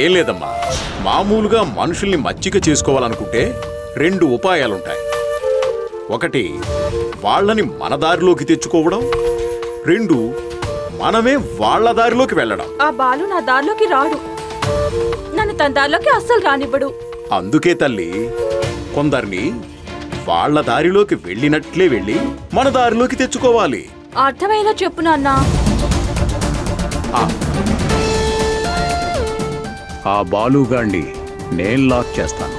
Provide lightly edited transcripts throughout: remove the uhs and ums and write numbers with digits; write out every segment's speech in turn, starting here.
ఏం లేదమ్మా, మామూలుగా మనుషుల్ని మచ్చిక చేసుకోవాలనుకుంటే 2 ఉపాయాలుంటాయి. ఒకటి వాళ్ళని మన దారిలోకి తెచ్చుకోవడం, 2 మనమే వాళ్ళ దారిలోకి వెళ్ళడం. ఆ బాలు నా దారిలోకి రాడు, నన్ను తన దారిలోకి అస్సలు రానివ్వడు. అందుకే తల్లి, కొందరిని వాళ్ళ దారిలోకి వెళ్ళినట్లే వెళ్ళి మన దారిలోకి తెచ్చుకోవాలి. అర్థమయ్యేలా చెప్పు నాన్న. ఆ బాలుగాండి నేను లాక్ చేస్తాను.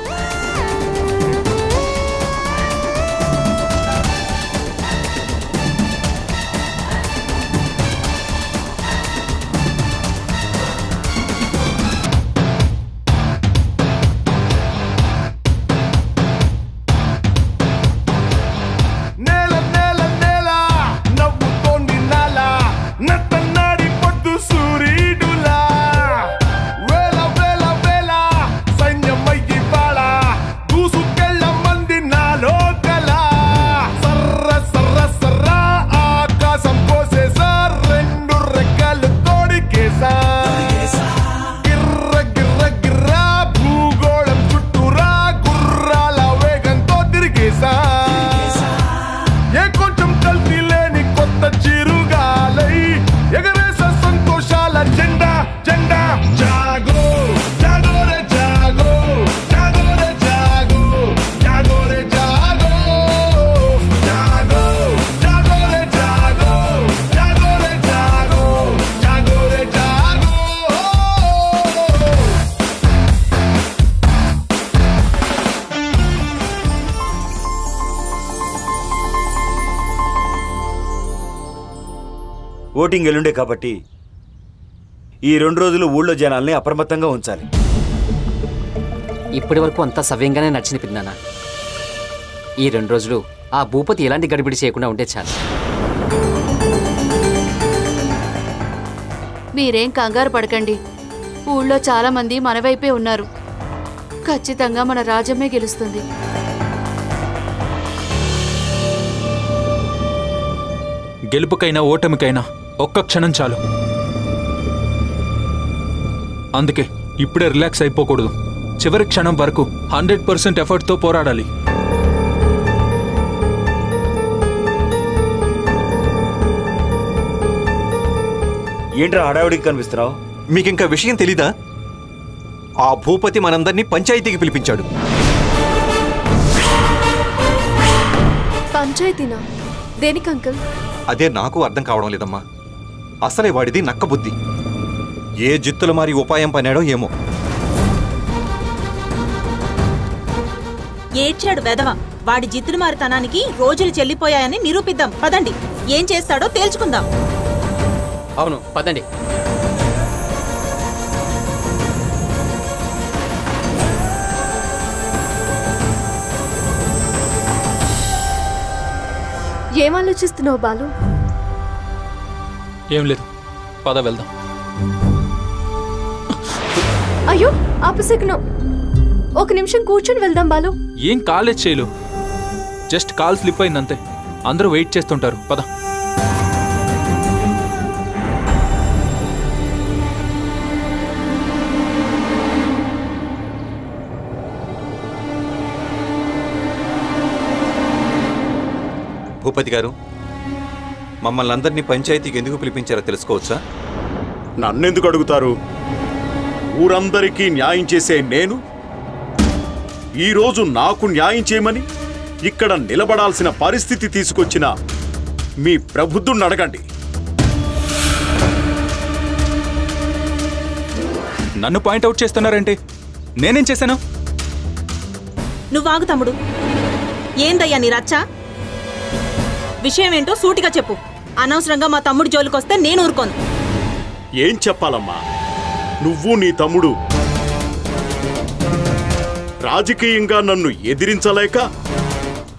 ఓటింగ్ ఎల్లుండే కాబట్టి ఈ 2 రోజులు ఊళ్ళో జనాల్ని అప్రమత్తంగా ఉంచాలి. ఇప్పటి వరకు అంతా సవ్యంగానే నడిచింది పిన్నానా. ఈ 2 రోజులు ఆ భూపతి ఎలాంటి గడిబిడి చేయకుండా ఉంటే చాలు. మీరేం కంగారు పడకండి. ఊళ్ళో చాలా మంది మన వైపే ఉన్నారు. ఖచ్చితంగా మన రాజ్యమే గెలుస్తుంది. గెలుపుకైనా ఓటమికైనా ఒక్క క్షణం చాలు. అందుకే ఇప్పుడే రిలాక్స్ అయిపోకూడదు. చివరి క్షణం వరకు 100% ఎఫర్ట్తో పోరాడాలి. ఏంట్రా హడావుడికి కనిపిస్తున్నావు? మీకింకా విషయం తెలీదా? ఆ భూపతి మనందరినీ పంచాయతీకి పిలిపించాడు. పంచాయతీనా? దేనికి అంకుల్? అదే నాకు అర్థం కావడం లేదమ్మా. అసలే వాడిది నక్క బుద్ధి. ఏ జిత్తుల మారి ఉపాయం పన్నాడో ఏమో. ఏడ్చాడు వెధవ. వాడి జిత్తుల మారితనానికి రోజులు చెల్లిపోయాయని నిరూపిద్దాం. పదండి, ఏం చేస్తాడో తేల్చుకుందాం. అవును, పదండి. ఏం ఆలోచిస్తున్నావు బాలు? ఏం లేదు, పద వెళ్దాం. అయ్యో ఆపసెకను, 1 నిమిషం కూర్చొని వెళ్దాం బాలు. ఏం కాలేజ్ చేయలు, జస్ట్ కాల్ స్లిప్ అయిందంతే. అందరూ వెయిట్ చేస్తుంటారు. పద. భూపతి గారు, మమ్మల్ని అందరినీ పంచాయతీకి ఎందుకు పిలిపించారో తెలుసుకోవచ్చా? నన్నెందుకు అడుగుతారు? ఊరందరికీ న్యాయం చేసే నేను ఈరోజు నాకు న్యాయం చేయమని ఇక్కడ నిలబడాల్సిన పరిస్థితి తీసుకొచ్చిన మీ ప్రబుద్ధుణ్ణి అడగండి. నన్ను పాయింట్అవుట్ చేస్తున్నారంటే నేనేం చేశాను? నువ్వాగు తమ్ముడు. ఏందయ్యా నీ రచ్చ? విషయం ఏంటో సూటిగా చెప్పు. అనవసరంగా మా తమ్ముడు జోలికొస్తే నేను ఊరుకోను. ఏం చెప్పాలమ్మా? నువ్వు నీ తమ్ముడు రాజకీయంగా నన్ను ఎదిరించలేక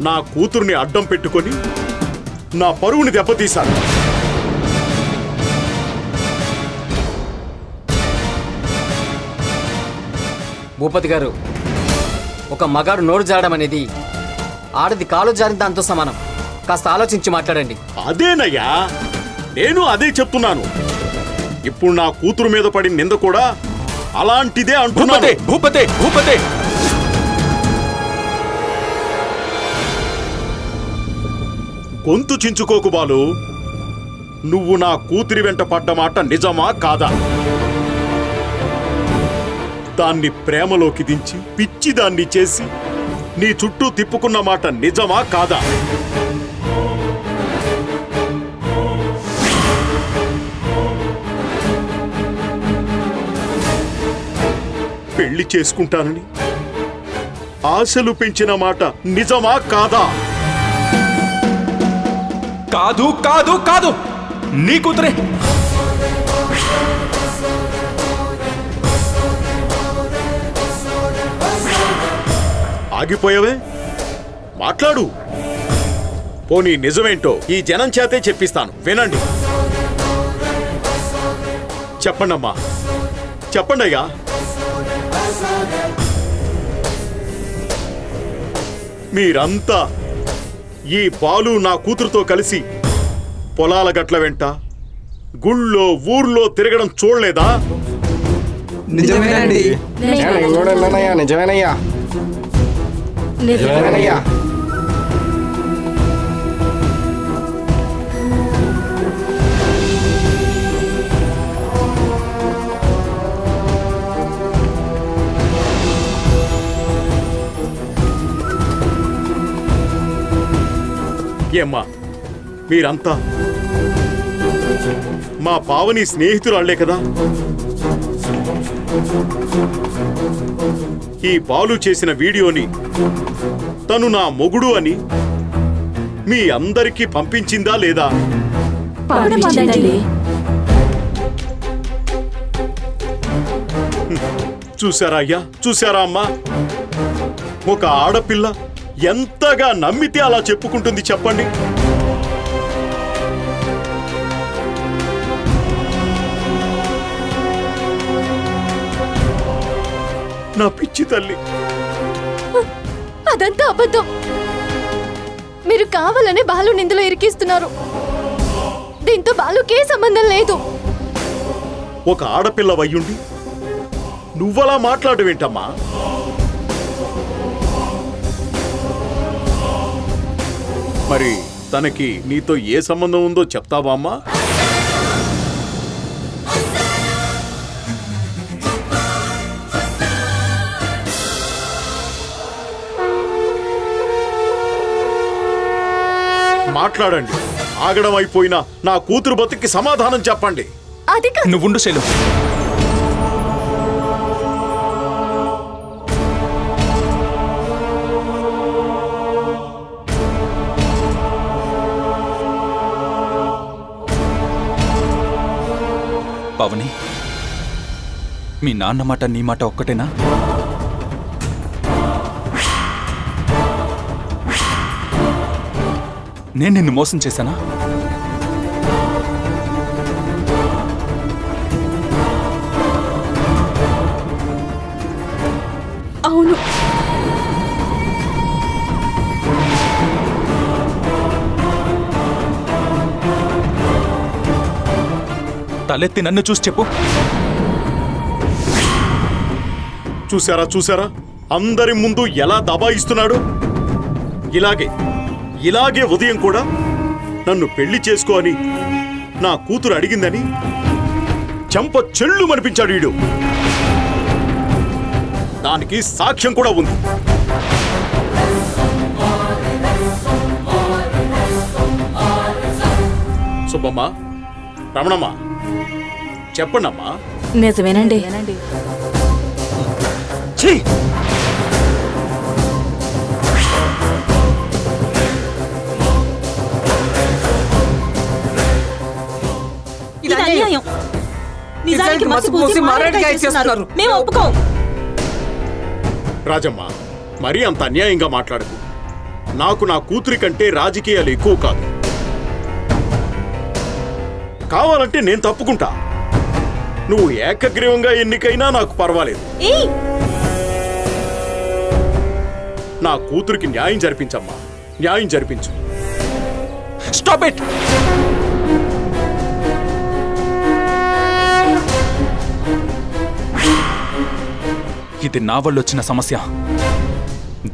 నా కూతుర్ని అడ్డం పెట్టుకొని నా పరువుని దెబ్బతీశారు. భూపతి గారు, ఒక మగాడు నోరు జారడం అనేది ఆడది కాలు జారిన దాంతో సమానం. కాస్త ఆలోచించి మాట్లాడండి. అదేనయ్యా, నేను అదే చెప్తున్నాను. ఇప్పుడు నా కూతురు మీద పడిన నింద కూడా అలాంటిదే అంటున్నాను. భూపతే భూపతే భూపతే గొంతు చించుకోకు బాలు. నువ్వు నా కూతురి వెంట పడ్డ మాట నిజమా కాదా? దాన్ని ప్రేమలోకి దించి పిచ్చి దాన్ని చేసి నీ చుట్టూ తిప్పుకున్న మాట నిజమా కాదా? పెళ్లి చేసుకుంటానని ఆశలు పెంచిన మాట నిజమా కాదా? కాదు కాదు కాదు, నీ కూతురే. ఆగిపోయావే, మాట్లాడు. పోనీ నిజమేంటో ఈ జనం చేతే చెప్పిస్తాను, వినండి. చెప్పండమ్మా, చెప్పండి అయ్యా. మీరంతా ఈ బాలు నా కూతురుతో కలిసి పొలాల గట్ల వెంట గుళ్ళో ఊర్లో తిరగడం చూడలేదా? నిజమేనండి. నిజమేనయ్యా. నిజమేనయ్యా. ఏమ్మా, మీరంతా మా పావని స్నేహితురాళ్లే కదా? ఈ బాలు చేసిన వీడియోని తను నా మొగుడు అని మీ అందరికీ పంపించిందా లేదా? చూసారా అయ్యా, చూసారా అమ్మా? ఒక ఆడపిల్ల ఎంతగా నమ్మితే అలా చెప్పుకుంటుంది చెప్పండి. నా పిచ్చి తల్లి. అదంతా అబద్ధం. మీరు కావాలనే బాలు నిందులో ఇరికిస్తున్నారు. దీంతో బాలుకే సంబంధం లేదు. ఒక ఆడపిల్ల వయ్యుండి నువ్వలా మాట్లాడవేంటమ్మా? మరి తనకి నీతో ఏ సంబంధం ఉందో చెప్తావా అమ్మా? మాట్లాడండి. ఆగడం అయిపోయినా నా కూతురు బతుక్కి సమాధానం చెప్పండి. నువ్వుండు శైలు. పవని, మీ నాన్న మాట నీ మాట ఒక్కటేనా? నేను నిన్ను మోసం చేశానా? అవును. తలెత్తి నన్ను చూసి చెప్పు. చూసారా, చూసారా అందరి ముందు ఎలా దబాయిస్తున్నాడు? ఇలాగే ఉదయం కూడా నన్ను పెళ్లి చేసుకో అని నా కూతురు అడిగిందని చెంప చెళ్ళు మనిపించాడు వీడు. దానికి సాక్ష్యం కూడా ఉంది. సుబ్బమ్మ, రమణమ్మ, చెప్పండమ్మా. నిజమేనండి. ఇది అన్యాయం. నిజానికి మసి పూసి మారేడుకాయ చేస్తున్నారు. మేము ఒప్పుకోం. రాజమ్మ, మరీ అంత అన్యాయంగా మాట్లాడకు. నాకు నా కూతురి కంటే రాజకీయాలు ఎక్కువ కాదు. కావాలంటే నేను తప్పుకుంటా. నువ్వు ఏకగ్రీవంగా ఎన్నికైనా నాకు పర్వాలేదు. నా కూతురికి న్యాయం జరిపించమ్మా, న్యాయం జరిపించు. Stop it. ఇది నా వల్ల వచ్చిన సమస్య.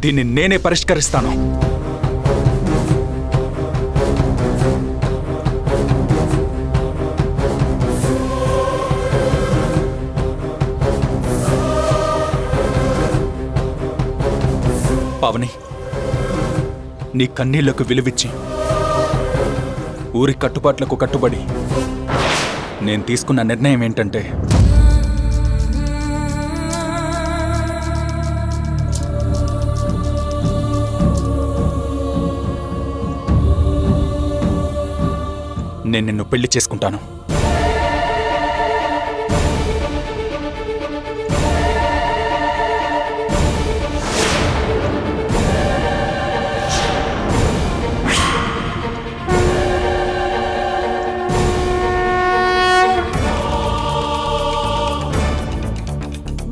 దీన్ని నేనే పరిష్కరిస్తాను. పావని, నీ కన్నీళ్లకు విలువిచ్చి ఊరి కట్టుబాట్లకు కట్టుబడి నేను తీసుకున్న నిర్ణయం ఏంటంటే, నేను నిన్ను పెళ్లి చేసుకుంటాను.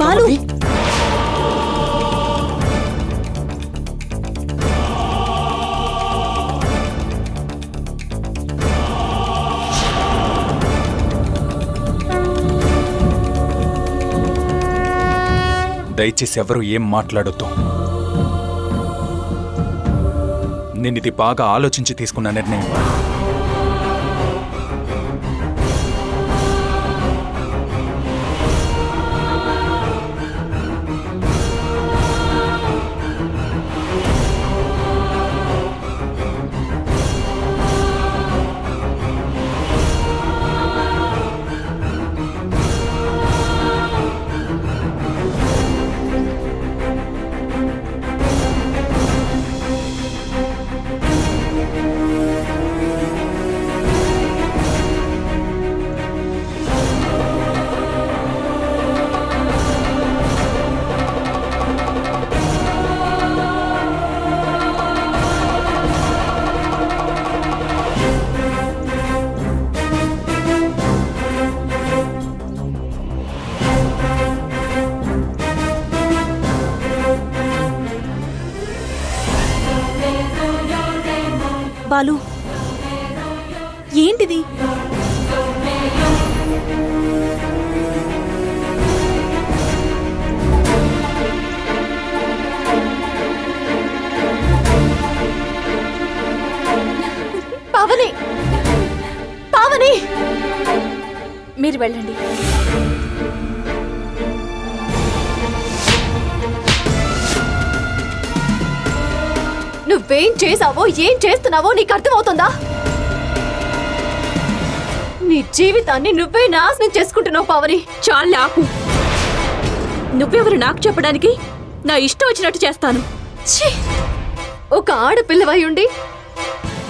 బాలు, దయచేసి ఎవరు ఏం మాట్లాడొద్దు. నేను ఇది బాగా ఆలోచించి తీసుకున్న నిర్ణయం. బాలు, ఏంటిది? పావని, పావని, మీరు వెళ్ళండి. నువ్వేం చేసావో ఏం చేస్తున్నావో నీకు అర్థమవుతుందా? నీ జీవితాన్ని నువ్వే నాశనం చేసుకుంటున్నావు పావని. చాలా ఆపు. నువ్వెవరు నాకు చెప్పడానికి? నా ఇష్టం వచ్చినట్టు చేస్తాను. ఛీ! ఒక ఆడపిల్లవై ఉండి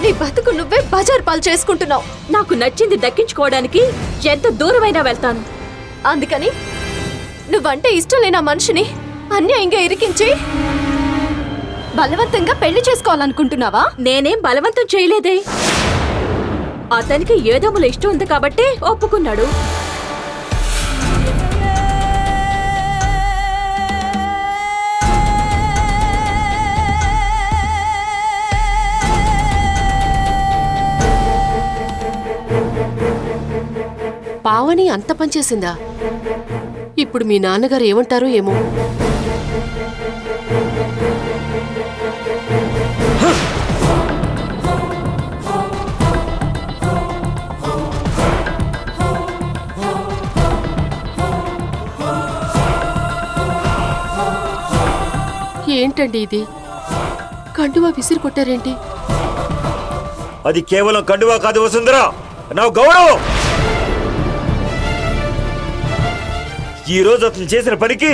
నీ బతుకు నువ్వే బజార్ పాలు చేసుకుంటున్నావు. నాకు నచ్చింది దక్కించుకోవడానికి ఎంత దూరమైనా వెళ్తాను. అందుకని నువ్వంటే ఇష్టం లేని మనిషిని అన్యాయంగా ఇరికించి బలవంతంగా పెళ్లి చేసుకోవాలనుకుంటున్నావా? నేనేం బలవంతం చేయలేదే. అతనికి ఏదోముల ఇష్టం ఉంది కాబట్టే ఒప్పుకున్నాడు. పావని అంత పనిచేసిందా? ఇప్పుడు మీ నాన్నగారు ఏమంటారో ఏమో. ఏంటండి ఇది? కండువా విసిరి కొట్టారేంటి? అది కేవలం కండువా కాదు వసుంధరా, నా గౌరవం. ఈ రోజు అతను చేసిన పనికి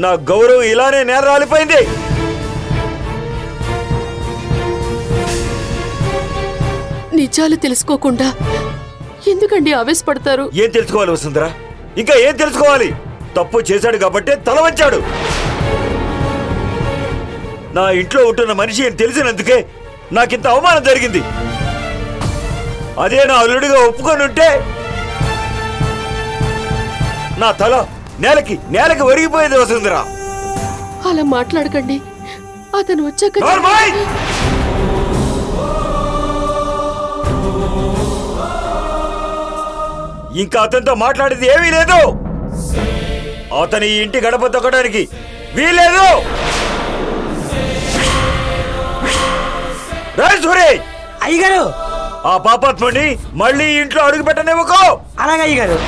నా గౌరవం ఇలానే నేల రాలిపోయింది. నిజాలు తెలుసుకోకుండా ఎందుకండి ఆవేశపడతారు? ఏం తెలుసుకోవాలి వసుంధరా? ఇంకా ఏం తెలుసుకోవాలి? తప్పు చేశాడు కాబట్టే తల వంచాడు. నా ఇంట్లో ఉంటున్న మనిషి అని తెలిసినందుకే నాకింత అవమానం జరిగింది. అదే నా అల్లుడిగా ఒప్పుకొని ఉంటే నా తల నేలకి ఒరిగిపోయేది వసుంధరా. అలా మాట్లాడకండి. అతను వచ్చాక ఇంకా అతనితో మాట్లాడేది ఏమీ లేదు. అతని ఇంటి గడప తొక్కడానికి వీలేదు. రాజేశ్వరి అయ్యగారు, ఆ పాపాత్ముడిని మళ్ళీ ఇంట్లో అడుగు పెట్టనివ్వకు. అలాగే అయ్యగారు.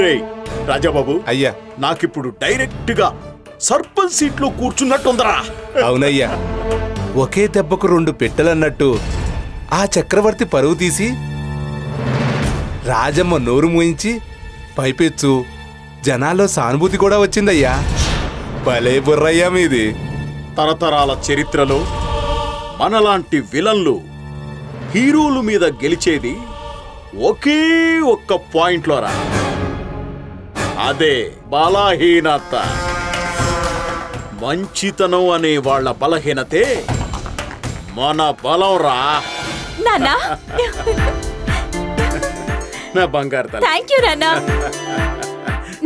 రేయ్ రాజాబాబు, అయ్యా, నాకిప్పుడు డైరెక్ట్ గా సర్పంచ్ సీట్లో కూర్చున్నట్టుందరా. అవునయ్యా, ఒకే దెబ్బకు 2 పెట్టెలన్నట్టు ఆ చక్రవర్తి పరువు తీసి రాజమ్మ నోరు మూయించి పైపెచ్చు జనాల్లో సానుభూతి కూడా వచ్చిందయ్యా. భలే బుర్రయ్యా మీది. తరతరాల చరిత్రలో మనలాంటి విలన్లు హీరోల మీద గెలిచేది ఒకే ఒక్క పాయింట్లో రా. అదే బలహీనత. మంచితనం అనే వాళ్ళ బలహీనతే మన బలం రా. నాన్నా నా బంగారు తల్లి. థ్యాంక్ యూ నాన్నా.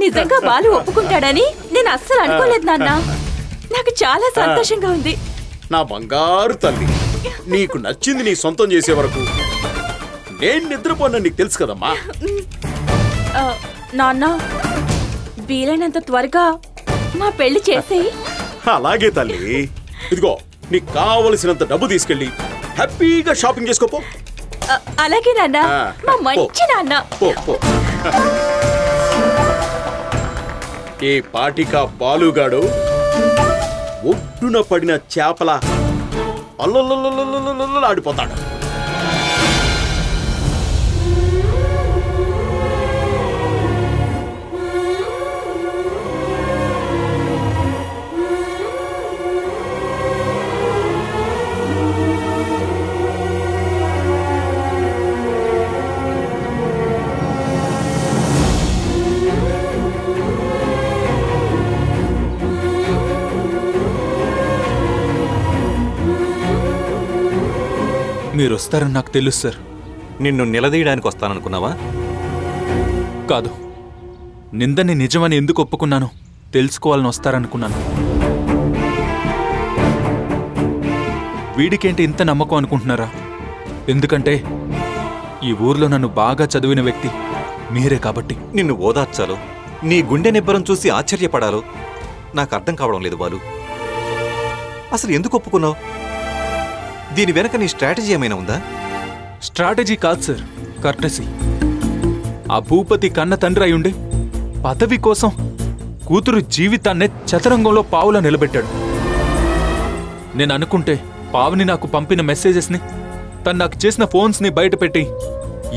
నిజంగా బాలు ఒప్పుకుంటాడని నేను అస్సలు అనుకోలేదు నాన్న. నాకు చాలా సంతోషంగా ఉంది. నా బంగారు తల్లి, నీకు నచ్చింది నీ సొంతం చేసే వరకు నేను నిద్రపోన్నా నీకు తెలుసు కదమ్మా. నాన్న, వీలైనంత త్వరగా నా పెళ్లి చేసేయి. అలాగే తల్లి. ఇదిగో, నీకు కావలసినంత డబ్బు తీసుకెళ్ళి హ్యాపీగా షాపింగ్ చేసుకోపో. అలాగే నాన్న, మా మంచి నాన్న. ఈ పాటిక బాలుగాడు ఒడ్డున పడిన చేపల ఆడిపోతాడు. మీరు వస్తారని నాకు తెలుసు సార్. నిన్ను నిలదీయడానికి వస్తాననుకున్నావా? కాదు, నిందని నిజమని ఎందుకు ఒప్పుకున్నాను తెలుసుకోవాలని వస్తారనుకున్నాను. వీడికేంటి ఇంత నమ్మకం అనుకుంటున్నారా? ఎందుకంటే ఈ ఊర్లో నన్ను బాగా చదివిన వ్యక్తి మీరే కాబట్టి. నిన్ను ఓదార్చాలో, నీ గుండె నిబ్బరం చూసి ఆశ్చర్యపడాలో నాకు అర్థం కావడం లేదు బాలు. అసలు ఎందుకు ఒప్పుకున్నావు? దీని వెనక నీ స్ట్రాటజీ ఏమైనా ఉందా? స్ట్రాటజీ కాదు సార్, కర్టసీ. ఆ భూపతి కన్న తండ్రి అయ్యుండి పదవి కోసం కూతురు జీవితాన్నే చదరంగంలో పావులా నిలబెట్టాడు. నేను అనుకుంటే పావుని నాకు పంపిన మెసేజెస్ని, తను నాకు చేసిన ఫోన్స్ని బయటపెట్టి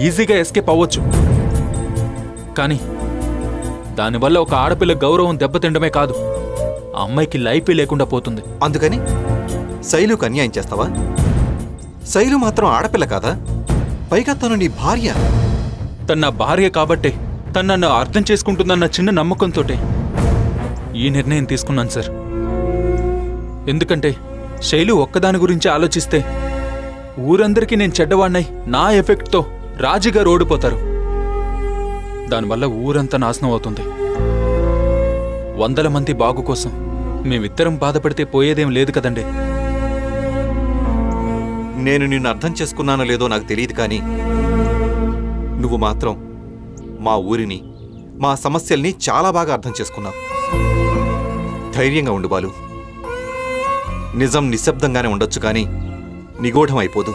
ఈజీగా ఎస్కేప్ అవ్వచ్చు. కానీ దానివల్ల ఒక ఆడపిల్ల గౌరవం దెబ్బతిండమే కాదు, ఆ అమ్మాయికి లైఫే లేకుండా పోతుంది. అందుకని శైలుకు అన్యాయం చేస్తావా? శైలు మాత్రం ఆడపిల్ల కాదా? పైగా తను నీ భార్య. తన నా భార్య కాబట్టే తను నన్ను అర్థం చేసుకుంటుందన్న చిన్న నమ్మకంతో ఈ నిర్ణయం తీసుకున్నాను సార్. ఎందుకంటే శైలు ఒక్కదాని గురించి ఆలోచిస్తే ఊరందరికీ నేను చెడ్డవాణ్ణై నా ఎఫెక్ట్తో రాజుగారు ఓడిపోతారు. దానివల్ల ఊరంతా నాశనం అవుతుంది. 100 మంది బాగు కోసం మేమిద్దరం బాధపడితే పోయేదేం లేదు కదండి. నేను నిన్ను అర్థం చేసుకున్నానో లేదో నాకు తెలియదు, కానీ నువ్వు మాత్రం మా ఊరిని, మా సమస్యల్ని చాలా బాగా అర్థం చేసుకున్నావు. ధైర్యంగా ఉండు బాలు. నిజం నిశ్శబ్దంగానే ఉండొచ్చు, కానీ నిగూఢం అయిపోదు.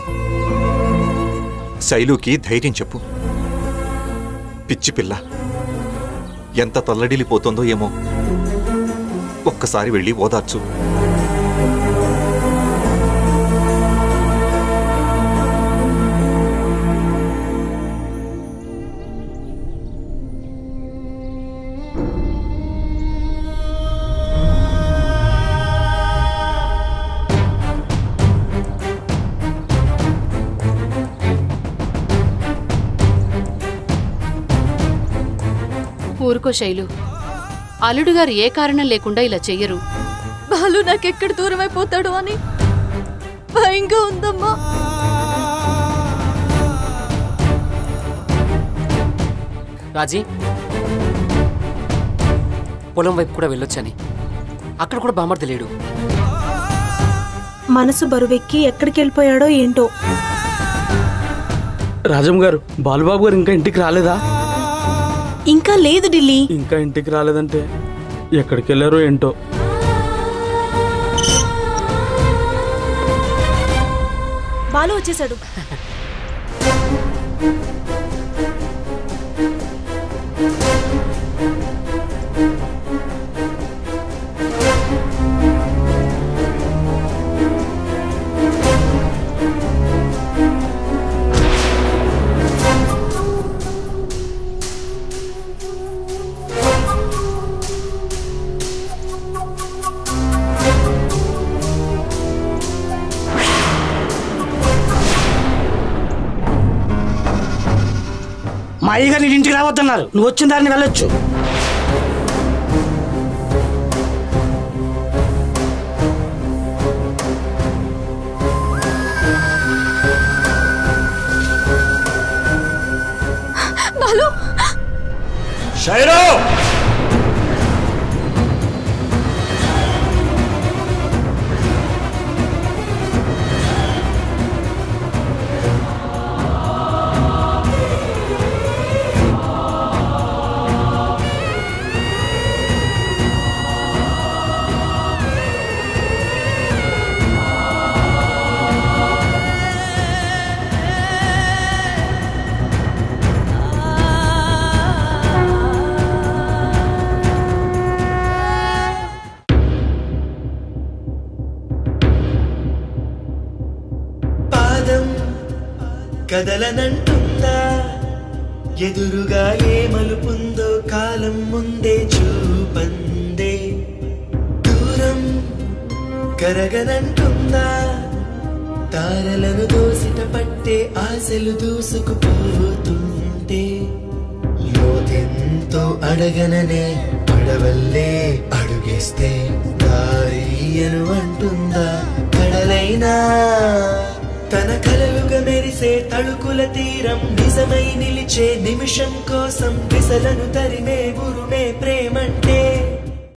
శైలుకి ధైర్యం చెప్పు. పిచ్చి పిల్ల ఎంత తల్లడిల్లిపోతుందో ఏమో, ఒక్కసారి వెళ్ళి ఓదార్చు. ఊరుకో శైలు, అల్లుడు గారు ఏ కారణం లేకుండా ఇలా చెయ్యరు. బాలు నాకెక్కడ దూరం అయిపోతాడు అని భయంగా ఉందమ్మా. రాజీ, పొలం వైపు కూడా వెళ్ళొచ్చని, అక్కడ కూడా బామర్ది లేడు. మనసు బరువెక్కి ఎక్కడికి వెళ్ళిపోయాడో ఏంటో. రాజం గారు, బాలుబాబు గారు ఇంకా ఇంటికి రాలేదా? ఇంకా లేదు ఢిల్లీ. ఇంకా ఇంటికి రాలేదంటే ఎక్కడికి వెళ్ళారో ఏంటో. బాలు వచ్చేసాడు. మా అయ్యగారు నీ ఇంటికి రావద్దన్నారు. నువ్వు వచ్చిన దారిని వెళ్ళొచ్చు. బాలు, షైరో, కదలనంటుందా ఎదురుగా ఏ మలుపుందో కాలం ముందే చూపందే. దూరం కరగనంటుందా తారలను దోసిట పట్టే ఆశలు దూసుకుపోతుంటే. లోతెంతో అడగననే పడవల్లే అడుగేస్తే దారియను అంటుందా కడలైనా. తన కలలుగా మెరిసే తళుకుల తీరం నిజమై నిలిచే నిమిషం కోసం విసలను తరిమే ఉరుమే ప్రేమంటే.